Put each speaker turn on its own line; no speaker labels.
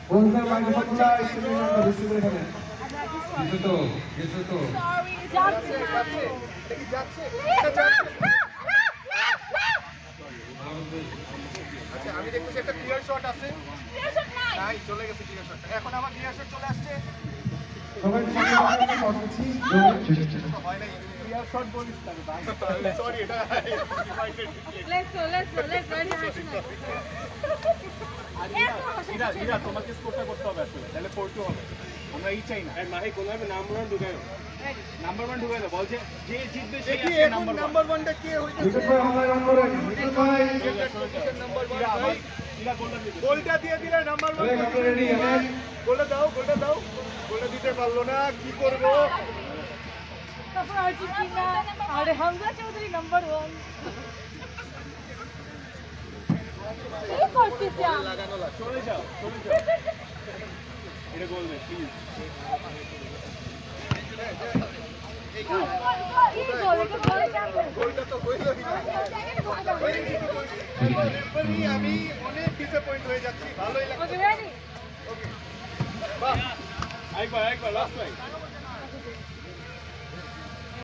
বন্ধুদের মাঝে পাতলা স্টুডেন্টরা বেশি করে খেলেন।
কিছু তো
যাচ্ছে আচ্ছা আমি দেখতেছি একটা ক্লিয়ার শট আছে নাই চলে গেছে ক্লিয়ার শটটা এখন আমার ক্লিয়ার শট চলে আসছে
সবাই সামনে শট দিচ্ছি
হয় নাই ক্লিয়ার শট বলিস না ভাই সরি এটা
let's go
ইরা তোমাকে স্কোরটা করতে হবে আসলে তাহলে 4-2 হবে আমরা এই চাই না
মাহি কোনভাবে নাম্বার 1 ঢুকায়
নাম্বার 1 ঢুকাই দাও বল যে জিতবে সেই আসবে নাম্বার 1টা কে হইছে
বিকট ভাই অনলাইন অন করেন। বিকট ভাই
নাম্বার 1 ভাই গোলটা দিয়ে দিলে নাম্বার 1
আপনারা রেডি আছেন?
গোলটা দাও গোলটা দিতে পারলো না কি করব
তারপর আর্জেন্টিনা আরে হামজা চৌধুরী নাম্বার 1 কি করছিস
লাগানো লাগ চলে যাও
এটা গোল দে প্লিজ
গোলটা তো হইলো আমি অনেক ডিসঅ্যাপয়েন্ট হয়ে যাচ্ছি ভালোই লাগছে
ওকে রেডি
বাহ
একবার লাস্ট লাইন